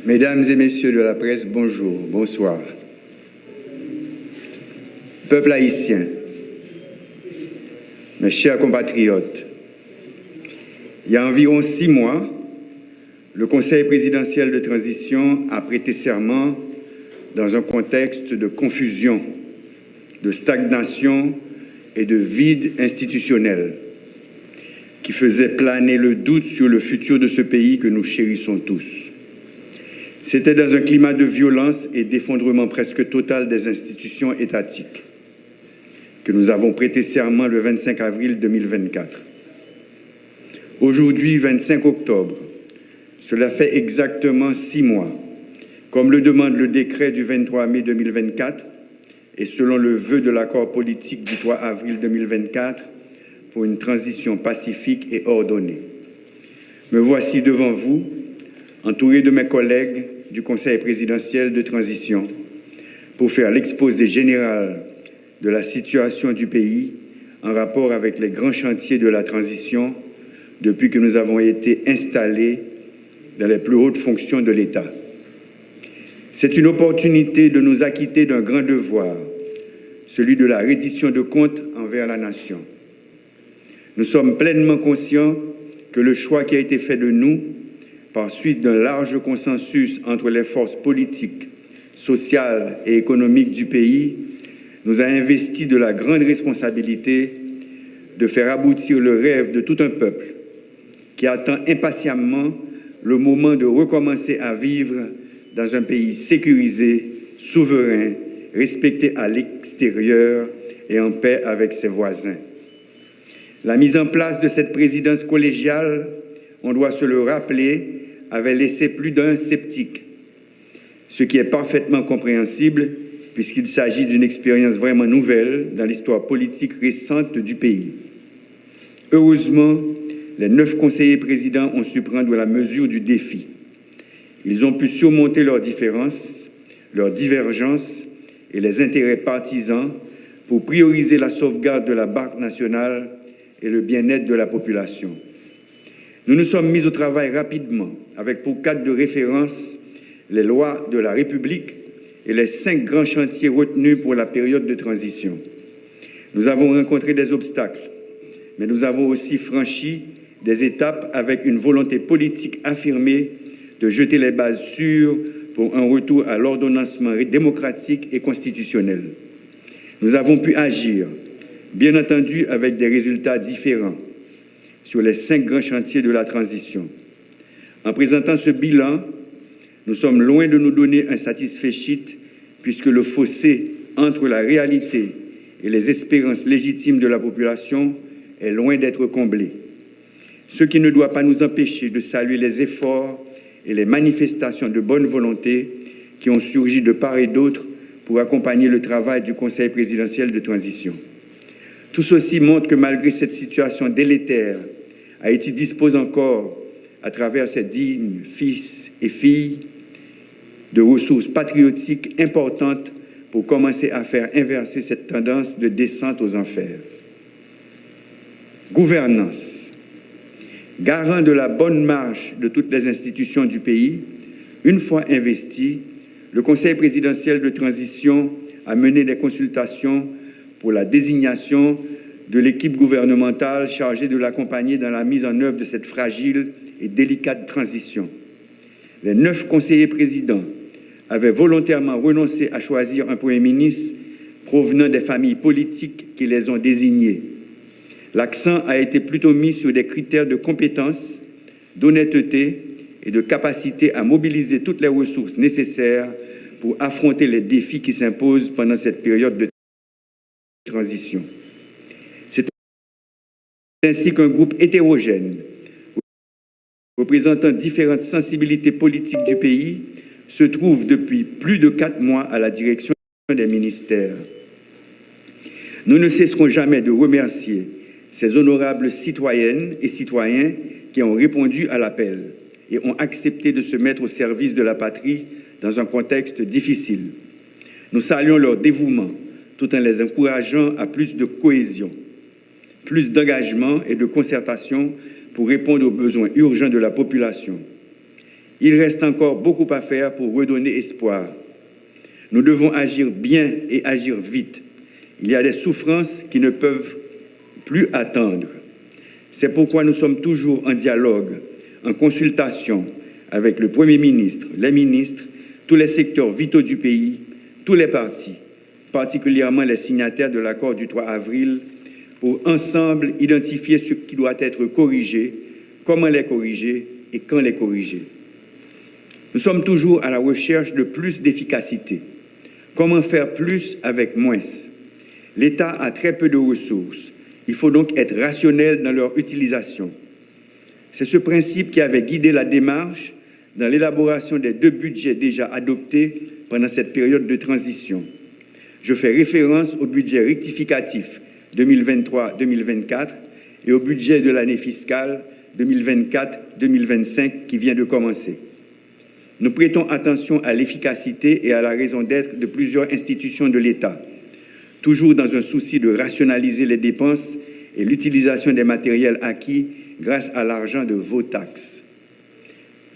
Mesdames et messieurs de la presse, bonjour, bonsoir. Peuple haïtien, mes chers compatriotes, il y a environ 6 mois, le Conseil présidentiel de transition a prêté serment dans un contexte de confusion, de stagnation et de vide institutionnel qui faisait planer le doute sur le futur de ce pays que nous chérissons tous. C'était dans un climat de violence et d'effondrement presque total des institutions étatiques que nous avons prêté serment le 25 avril 2024. Aujourd'hui, 25 octobre, cela fait exactement 6 mois, comme le demande le décret du 23 mai 2024 et selon le vœu de l'accord politique du 3 avril 2024 pour une transition pacifique et ordonnée. Me voici devant vous, entouré de mes collègues du Conseil présidentiel de transition, pour faire l'exposé général de la situation du pays en rapport avec les grands chantiers de la transition depuis que nous avons été installés dans les plus hautes fonctions de l'État. C'est une opportunité de nous acquitter d'un grand devoir, celui de la reddition de comptes envers la nation. Nous sommes pleinement conscients que le choix qui a été fait de nous, par suite d'un large consensus entre les forces politiques, sociales et économiques du pays, nous a investi de la grande responsabilité de faire aboutir le rêve de tout un peuple qui attend impatiemment le moment de recommencer à vivre dans un pays sécurisé, souverain, respecté à l'extérieur et en paix avec ses voisins. La mise en place de cette présidence collégiale, on doit se le rappeler, avait laissé plus d'un sceptique, ce qui est parfaitement compréhensible puisqu'il s'agit d'une expérience vraiment nouvelle dans l'histoire politique récente du pays. Heureusement, les 9 conseillers présidents ont su prendre la mesure du défi. Ils ont pu surmonter leurs différences, leurs divergences et les intérêts partisans pour prioriser la sauvegarde de la Banque nationale et le bien-être de la population. Nous nous sommes mis au travail rapidement, avec pour cadre de référence les lois de la République et les 5 grands chantiers retenus pour la période de transition. Nous avons rencontré des obstacles, mais nous avons aussi franchi des étapes avec une volonté politique affirmée de jeter les bases sûres pour un retour à l'ordonnancement démocratique et constitutionnel. Nous avons pu agir, bien entendu avec des résultats différents, sur les 5 grands chantiers de la transition. En présentant ce bilan, nous sommes loin de nous donner un satisfait puisque le fossé entre la réalité et les espérances légitimes de la population est loin d'être comblé. Ce qui ne doit pas nous empêcher de saluer les efforts et les manifestations de bonne volonté qui ont surgi de part et d'autre pour accompagner le travail du Conseil présidentiel de transition. Tout ceci montre que malgré cette situation délétère, Haïti dispose encore, à travers ses dignes fils et filles, de ressources patriotiques importantes pour commencer à faire inverser cette tendance de descente aux enfers. Gouvernance. Garant de la bonne marche de toutes les institutions du pays, une fois investi, le Conseil présidentiel de transition a mené des consultations pour la désignation de l'équipe gouvernementale chargée de l'accompagner dans la mise en œuvre de cette fragile et délicate transition. Les 9 conseillers présidents avaient volontairement renoncé à choisir un Premier ministre provenant des familles politiques qui les ont désignés. L'accent a été plutôt mis sur des critères de compétence, d'honnêteté et de capacité à mobiliser toutes les ressources nécessaires pour affronter les défis qui s'imposent pendant cette période de transition. C'est ainsi qu'un groupe hétérogène, représentant différentes sensibilités politiques du pays, se trouve depuis plus de 4 mois à la direction des ministères. Nous ne cesserons jamais de remercier ces honorables citoyennes et citoyens qui ont répondu à l'appel et ont accepté de se mettre au service de la patrie dans un contexte difficile. Nous saluons leur dévouement tout en les encourageant à plus de cohésion, plus d'engagement et de concertation pour répondre aux besoins urgents de la population. Il reste encore beaucoup à faire pour redonner espoir. Nous devons agir bien et agir vite. Il y a des souffrances qui ne peuvent plus attendre. C'est pourquoi nous sommes toujours en dialogue, en consultation avec le Premier ministre, les ministres, tous les secteurs vitaux du pays, tous les partis, particulièrement les signataires de l'accord du 3 avril, pour ensemble identifier ce qui doit être corrigé, comment les corriger et quand les corriger. Nous sommes toujours à la recherche de plus d'efficacité. Comment faire plus avec moins? L'État a très peu de ressources. Il faut donc être rationnel dans leur utilisation. C'est ce principe qui avait guidé la démarche dans l'élaboration des 2 budgets déjà adoptés pendant cette période de transition. Je fais référence au budget rectificatif 2023-2024 et au budget de l'année fiscale 2024-2025 qui vient de commencer. Nous prêtons attention à l'efficacité et à la raison d'être de plusieurs institutions de l'État, toujours dans un souci de rationaliser les dépenses et l'utilisation des matériels acquis grâce à l'argent de vos taxes.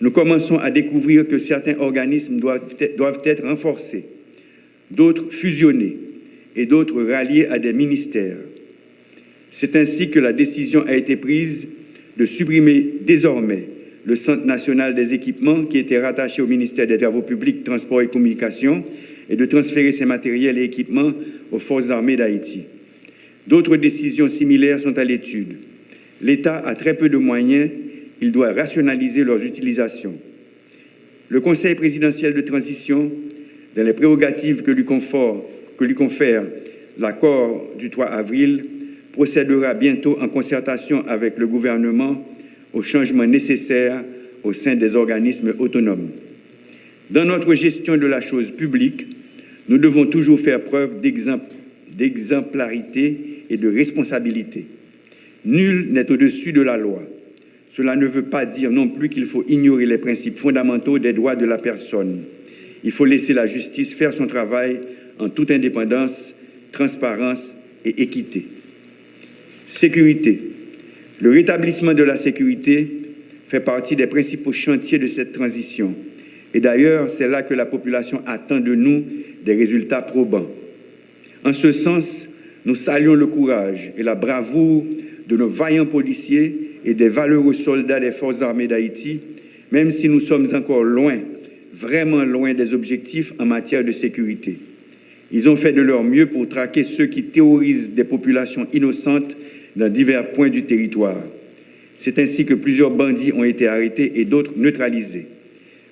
Nous commençons à découvrir que certains organismes doivent être renforcés, d'autres fusionnés et d'autres ralliés à des ministères. C'est ainsi que la décision a été prise de supprimer désormais le Centre national des équipements qui était rattaché au ministère des Travaux publics, Transports et Communications et de transférer ces matériels et équipements aux Forces armées d'Haïti. D'autres décisions similaires sont à l'étude. L'État a très peu de moyens, il doit rationaliser leurs utilisations. Le Conseil présidentiel de transition, dans les prérogatives que lui confère l'accord du 3 avril, procédera bientôt en concertation avec le gouvernement aux changements nécessaires au sein des organismes autonomes. Dans notre gestion de la chose publique, nous devons toujours faire preuve d'exemplarité et de responsabilité. Nul n'est au-dessus de la loi. Cela ne veut pas dire non plus qu'il faut ignorer les principes fondamentaux des droits de la personne. Il faut laisser la justice faire son travail en toute indépendance, transparence et équité. Sécurité. Le rétablissement de la sécurité fait partie des principaux chantiers de cette transition. Et d'ailleurs, c'est là que la population attend de nous des résultats probants. En ce sens, nous saluons le courage et la bravoure de nos vaillants policiers et des valeureux soldats des Forces armées d'Haïti, même si nous sommes encore loin, vraiment loin des objectifs en matière de sécurité. Ils ont fait de leur mieux pour traquer ceux qui terrorisent des populations innocentes dans divers points du territoire. C'est ainsi que plusieurs bandits ont été arrêtés et d'autres neutralisés.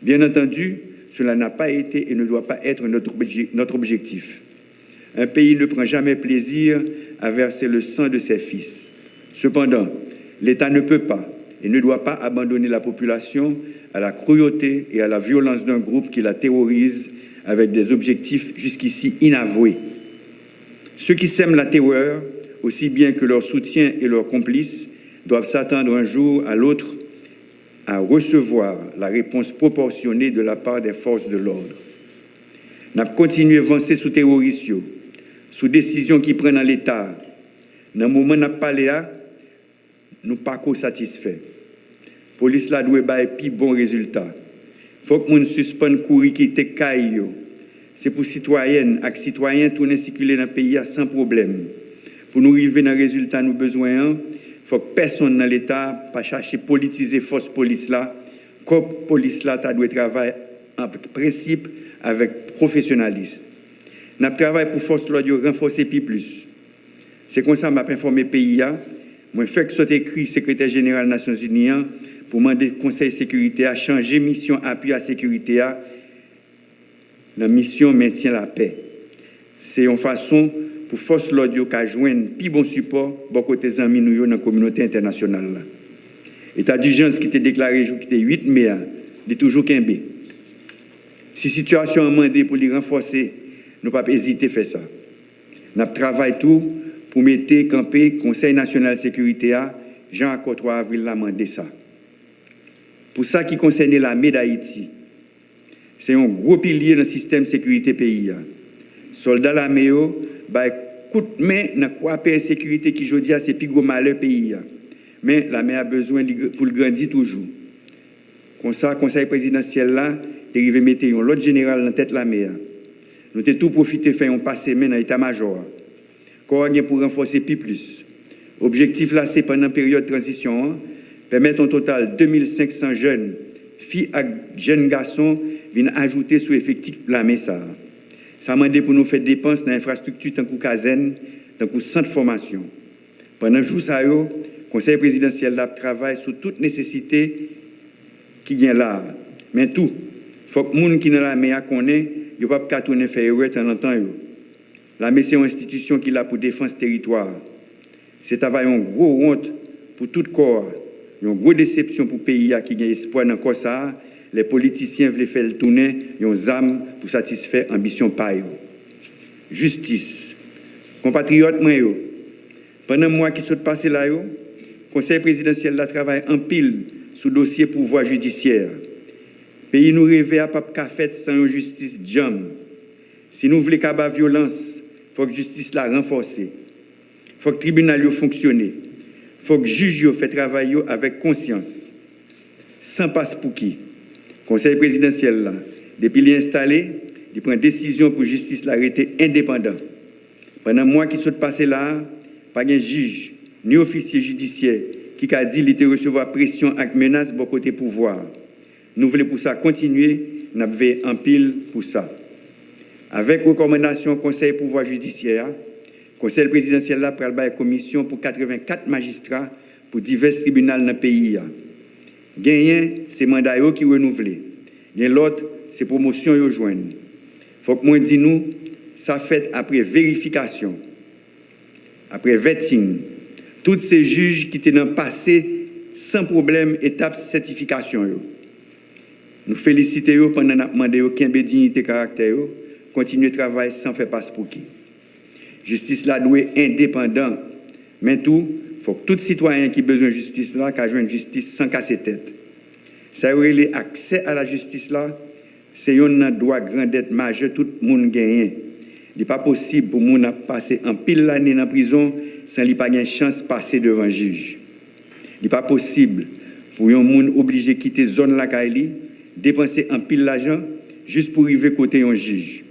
Bien entendu, cela n'a pas été et ne doit pas être notre objectif. Un pays ne prend jamais plaisir à verser le sang de ses fils. Cependant, l'État ne peut pas et ne doit pas abandonner la population à la cruauté et à la violence d'un groupe qui la terrorise avec des objectifs jusqu'ici inavoués. Ceux qui sèment la terreur, aussi bien que leurs soutiens et leurs complices, doivent s'attendre un jour à l'autre à recevoir la réponse proportionnée de la part des forces de l'ordre. Nous avons continué à avancer sous terrorisme, sous décision qui prennent dans l'État. Dans le moment où nous avons parlé, nous ne sommes pas satisfaits. La police doit avoir un plus bon résultat. Il faut que nous suspendions le courir qui était caillou. C'est pour citoyennes et citoyens tourner circuler dans le pays sans problème. Pour nous arriver dans le résultat nous besoin, il faut que personne dans l'État ne cherche à politiser la force police là. Comme la police là, doit travailler en principe avec professionnalisme. Nous travaillons pour force l'ordre renforcer plus. C'est comme ça que je informé le pays. Je fais que soit écrit secrétaire général des Nations Unies pour demander au Conseil de sécurité à changer mission appui à la sécurité la mission maintien la paix. C'est une façon pour force l'audio qui joindre plus bon support beaucoup des amis nous dans la communauté internationale. État d'urgence qui était déclaré qui était 8 mai, il est toujours qu'un B. Si la situation a demandé pour les renforcer, nous ne pouvons pas hésiter à faire ça. Nous travaillons tout pour mettre camper Conseil national de sécurité Jean accord 3 avril l'a demandé ça. Pour ça qui concerne l'armée d'Haïti, c'est un gros pilier dans le système de sécurité pays. Soldats l'armée coup de main dans quoi paix sécurité qui jodi c'est plus gros malheur pays. Mais l'armée a besoin pour le grandir toujours. Comme ça, le conseil présidentiel là, est mettre l'autre général en tête de la mer. Nous avons tout profité de faire un passé dans l'état-major. Pour renforcer plus. L'objectif là, c'est pendant la période de transition, permettre un total de 2500 jeunes, filles et jeunes garçons, viennent ajouter sur l'effectif de la MESA. Ça m'a demandé pour nous faire dépenses dans l'infrastructure, tant que caserne, tant que centre de formation. Pendant le jour, le conseil présidentiel là travaille sur toute nécessité qui vient là. Mais tout, il faut que les gens qui sont dans la MEA connaissent, ils ne peuvent pas tourner faire erreur de temps en temps. La MEA, c'est une institution qui est là pour défense territoire. C'est une grosse honte pour tout corps, une grosse déception pour le pays qui a espoir dans le ça. Les politiciens veulent faire le tourner, ils ont des âmes pour satisfaire l'ambition paille. Justice. Compatriotes, pendant le mois qui sont passés là, le conseil présidentiel là travaille en pile sur le dossier pouvoir judiciaire. Le pays nous rêve à pas faire sans une justice jam. Si nous voulons qu'il y ait violence, il faut que la justice la renforce. Il faut que le tribunal fonctionne. Il faut que le juge fasse travail avec conscience. Sans passe pour qui. Le conseil présidentiel, là, depuis qu'il est installé, il prend une décision pour la justice l'arrêter indépendant. Pendant le mois qui sont passés là, pas de juge ni officier judiciaire qui a dit qu'il recevoir pression et menace de côté pouvoir. Nous voulons pour ça continuer, nous avons en pile pour ça. Avec recommandation conseil pouvoir judiciaire, le conseil présidentiel là pour la commission pour 84 magistrats pour divers tribunaux dans le pays. Gagner, c'est mandat qui renouvelé. L'autre, c'est promotion qui joignent. Il faut que moi dis nous, ça fait après vérification, après vetting, tous ces juges qui étaient dans le passé sans problème, étape certification. Nous félicitons pendant que nous demandons qu'un dignité caractère, continuer le travail sans faire passe pour qui. Justice là doit être indépendant. Mais tout, il faut que tout citoyen qui a besoin de justice là, qui a une justice sans casser tête. Ça veut dire l'accès à la justice là, c'est un droit grandette majeur, tout le monde gagne. Il n'est pas possible pour les gens passer en pile l'année dans la prison sans qu'il pas de chance de passer devant le juge. Il n'est pas possible pour les gens obligés de quitter la zone la dépenser en pile l'argent juste pour arriver côté un juge.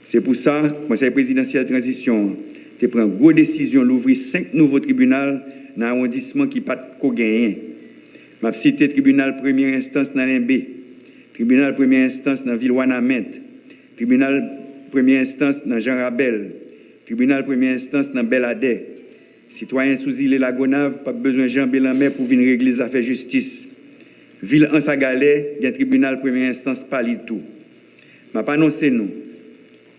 C'est pour ça que le Conseil présidentiel de transition a pris une grosse décision d'ouvrir 5 nouveaux tribunaux dans l'arrondissement qui n'a pas de gagner. Je vais citer le tribunal première instance dans l'Imbé, tribunal première instance dans Ville-Wanament, tribunal première instance dans Jean Rabel, tribunal première instance dans Beladé. Citoyens sous île la Gonave, pas besoin de Jean Bélamé pour venir régler les affaires de justice. Ville en Sagalais, il y a un tribunal première instance Palitou. Je vais annoncer nous.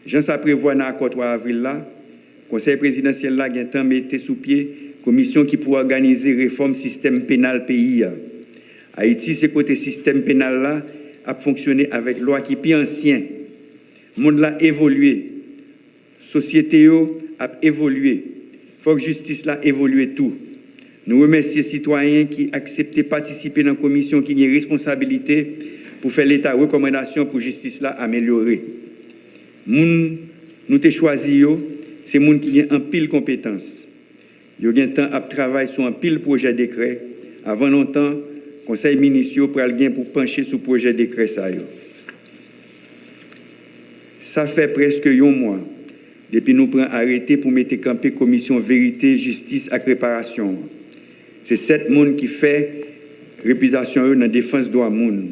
Jean ça prévoit dans l'accord 3 avril là, conseil présidentiel là, il y a un temps mis sous pied, commission qui pourra organiser réforme système pénal pays. Haïti, c'est côté système pénal là, a fonctionné avec loi qui est plus ancien. Le monde a évolué. Société a évolué. Il faut que la justice là évolue tout. Nous remercions les citoyens qui acceptent de participer dans la commission qui a une responsabilité pour faire l'état de recommandation pour la justice là améliorer. Nous avons choisi, c'est les gens qui ont un pile compétences. Ils ont un temps à travailler sur un pile projet de décret. Avant longtemps, le conseil municipal pour pencher sur le projet de décret. Ça fait presque un mois depuis nous prenons arrêté pour mettre camper commission vérité, justice et réparation. C'est cette monde qui fait réputation dans la défense de droits monde.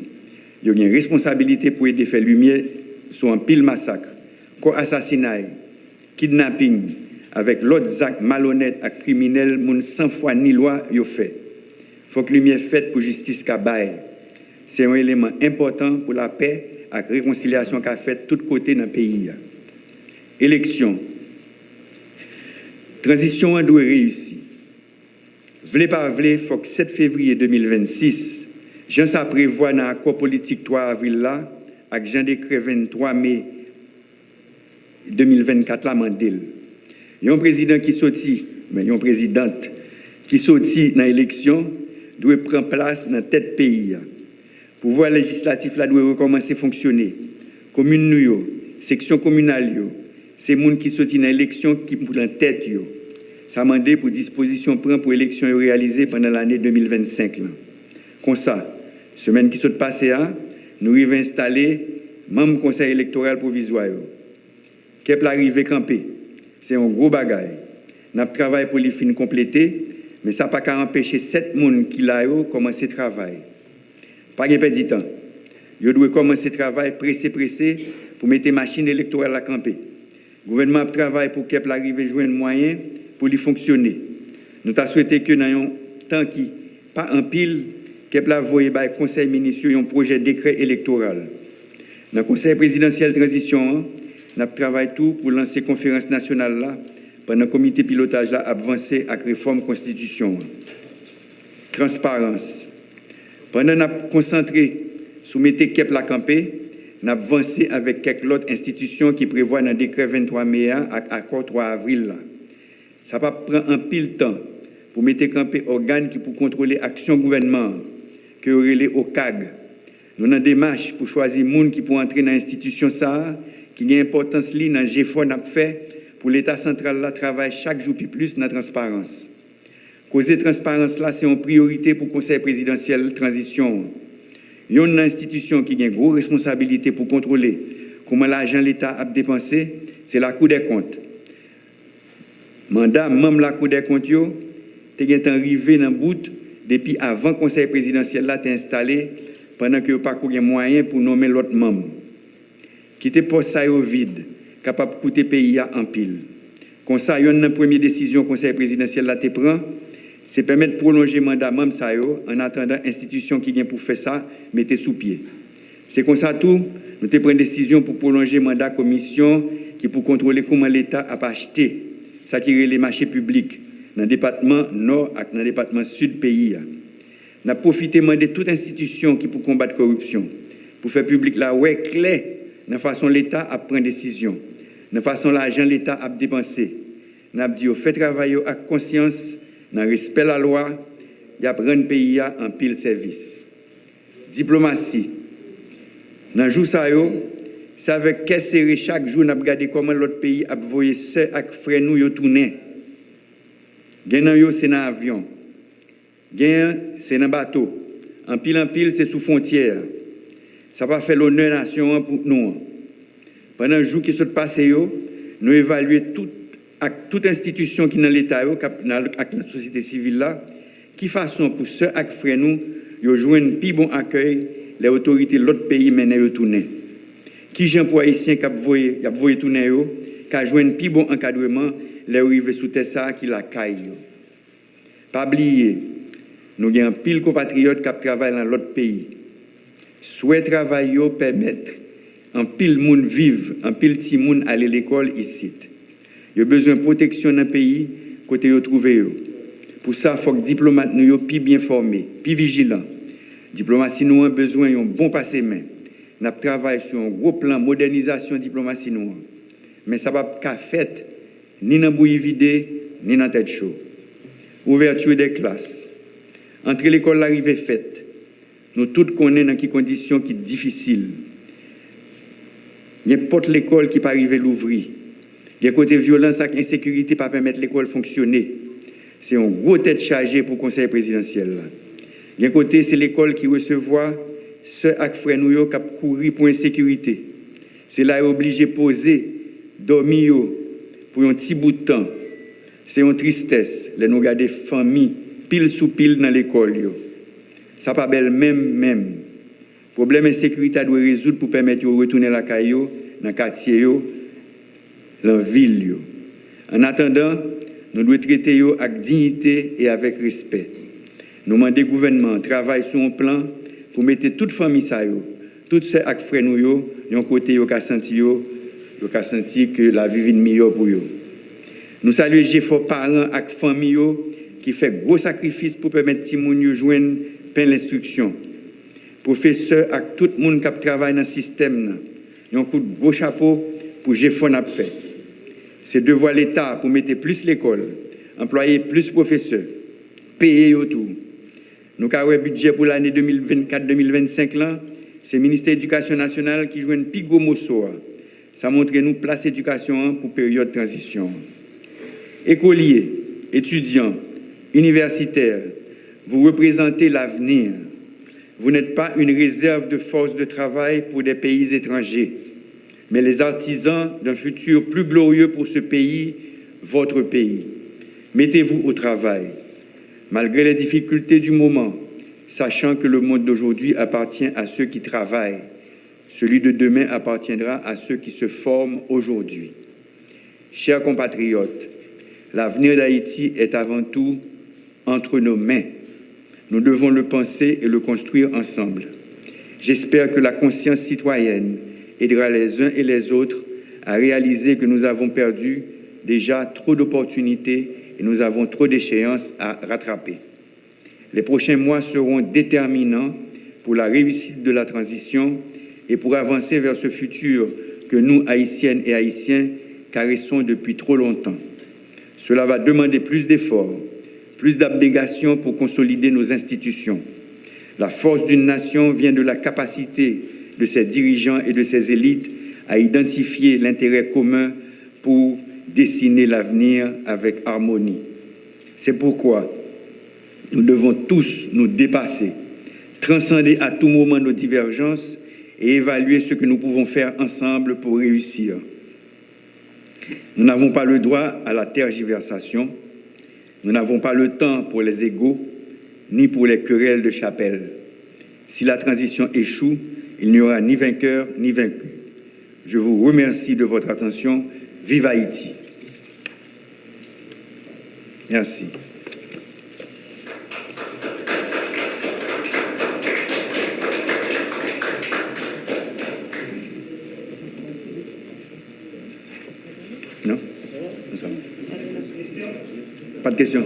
Il y a une responsabilité pour aider faire lumière sur un pile massacre, assassinat, kidnapping, avec l'autre acte malhonnête et criminel, moun sans foi ni loi yo fait. Il faut que lumière faite pour justice kabaye. C'est un élément important pour la paix et la réconciliation qu'a fait de tous côtés dans le pays. Élection. Transition doit réussir. Vle pas vle, il faut que 7 février 2026, Jean ça prévoit dans l'accord politique 3 avril là, avec Jean décret 23 mai 2024 là, mandel. Il y a un président qui sorti, mais il y a une présidente qui sorti dans l'élection, doit prendre place dans la tête pays. Le pouvoir législatif là doit recommencer à fonctionner. Commune nous, section communale, c'est les gens qui sorti dans l'élection qui pour la tête. Ça m'a demandé pour disposition prend pour l'élection réalisée pendant l'année 2025. Là. Comme ça, Semaine qui s'est passée, nous avons installé membre conseil électoral provisoire. Kep l'arrivée campé. C'est un gros bagage. Nous avons travaillé pour les fins compléter, mais ça n'a pas qu'à empêcher 7 personnes qui l'ont commencé le travail. Pas de perdre de temps. Ils doivent commencer le travail pressé pour mettre les machines électorales à camper. Le gouvernement travaille pour Kep l'arrivée jouer un moyen pour lui fonctionner. Nous avons souhaité que dans un temps qui pas en pile, Kep la voye par le conseil ministériel un projet de décret électoral. Dans le conseil présidentiel transition, nous avons travaillé tout pour lancer la conférence nationale là, pendant le comité pilotage là avancé avec la réforme constitution. Transparence. Pendant que nous avons concentré sur mettre Kep la campé, nous avons avancé avec quelques autres institutions qui prévoient dans le décret 23 mai à l'accord 3 avril. Là. Ça va prendre un pile temps pour mettre campé organes qui pour contrôler l'action gouvernement, que relais au CAG. Nous avons des démarches pour choisir les gens qui pour entrer dans l'institution ça, qui a une importance li dans GFO n'a fait pour l'État central là travaille chaque jour plus dans la transparence. Causer transparence là c'est une priorité pour le conseil présidentiel transition. Il y a une institution qui a une grosse responsabilité pour contrôler comment l'argent de l'État a dépensé, c'est la Cour des comptes. Mandat même la Cour des comptes est arrivé dans le bout depuis avant le conseil présidentiel là t'est installé pendant que pas de moyens pour nommer l'autre membre. Quitter poste ça vide, capable de coûter pays en pile. Comme ça, une première décision que le conseil présidentiel là te prend, c'est permettre de prolonger le mandat même ça en attendant l'institution qui vient pour faire ça, mettez sous pied. C'est comme ça tout, nous te prenons une décision pour prolonger le mandat commission qui pour contrôler comment l'État a acheté ça qui est les marchés publics dans le département nord et dans le département sud pays. Nous avons profité de demander toute institution qui pour combattre la corruption, pour faire public la ouais clair de la façon l'État a pris décision, de la façon l'argent l'État a dépensé. Nous avons dit fait travailler avec conscience, dans le respect de la loi, il y a rendre le pays en pile service. Diplomatie. Dans le jour ça c'est avec quel serré chaque jour nous avons regardé comment l'autre pays a voyé ce avec frère nous yo tourner. Gagnant yo c'est dans avion. Gagnant c'est dans bateau. En pile c'est sous frontière. Ça va faire l'honneur nation pour nous. Pendant le jour qui se passe nous évaluons toute institution qui est dans l'État avec la société civile là qui façon pour ceux avec frère nous yo jouer un plus bon accueil les autorités de l'autre pays mènent yo tourner. Qui gens pour haïtien qui a voyé tourner yo qui a joué un plus bon encadrement les arriver sous terre ça qui la caille. Pas oublier nous avons un pile compatriotes qui travaillent dans l'autre pays. Souhait travail yo permettre un pile monde vivre, un pile petit monde aller à l'école ici. Yo besoin de protection dans le pays côté yo trouver yo. Pour ça faut que diplomates nous yo plus bien formés, plus vigilants. Diplomatie nous a besoin d'un bon passé main. N'a travaillé sur un gros plan modernisation diplomatie nous. Mais ça va pas fait ni dans bouillie vidé ni dans tête chaud. Ouverture des classes. Entre l'école l'arrivée faite. Nous tous connaissons dans quelles conditions qui difficiles. N'importe l'école qui peut arriver à l'ouvrir. Il y a côté violence et insécurité pas permettre l'école de fonctionner. C'est un gros tête chargé pour le conseil présidentiel. Il y a côté c'est l'école qui recevoir ceux avec frères nous qui courir pour insécurité. C'est là obligé de poser, dormir pour un petit bout de temps. C'est une tristesse. Les nous garder famille pile sous pile dans l'école. Ça pas belle même. Problème insécurité doit résoudre pour permettre de retourner la caillou dans le quartier, dans la ville. En attendant, nous devons traiter avec dignité et avec respect. Nous demandons au gouvernement travaille sur un plan pour mettre toute famille ça toutes ceux avec frères nous yon côté yo ka senti que la vie est meilleure pour eux. Nous saluons les parents et famille qui fait gros sacrifices pour permettre ti moun yo joindre plein l'instruction. Professeurs et tout le monde qui travaille dans le système yon coup de gros chapeau pour GFO n'a fait. C'est devoir l'État pour mettre plus l'école, employer plus professeurs, payer tout. Nous avons un budget pour l'année 2024-2025 là, c'est le ministère de l'Éducation nationale qui joue un plus gros morceau. Ça montre nous place éducation pour période de transition. Écoliers, étudiants, universitaires, vous représentez l'avenir. Vous n'êtes pas une réserve de force de travail pour des pays étrangers, mais les artisans d'un futur plus glorieux pour ce pays, votre pays. Mettez-vous au travail, malgré les difficultés du moment, sachant que le monde d'aujourd'hui appartient à ceux qui travaillent. Celui de demain appartiendra à ceux qui se forment aujourd'hui. Chers compatriotes, l'avenir d'Haïti est avant tout entre nos mains. Nous devons le penser et le construire ensemble. J'espère que la conscience citoyenne aidera les uns et les autres à réaliser que nous avons perdu déjà trop d'opportunités et nous avons trop d'échéances à rattraper. Les prochains mois seront déterminants pour la réussite de la transition et pour avancer vers ce futur que nous, Haïtiennes et Haïtiens, caressons depuis trop longtemps. Cela va demander plus d'efforts, plus d'abnégation pour consolider nos institutions. La force d'une nation vient de la capacité de ses dirigeants et de ses élites à identifier l'intérêt commun pour dessiner l'avenir avec harmonie. C'est pourquoi nous devons tous nous dépasser, transcender à tout moment nos divergences et évaluer ce que nous pouvons faire ensemble pour réussir. Nous n'avons pas le droit à la tergiversation, nous n'avons pas le temps pour les égos, ni pour les querelles de chapelle. Si la transition échoue, il n'y aura ni vainqueur ni vaincu. Je vous remercie de votre attention. Vive Haïti! Merci. Non? Pas de questions.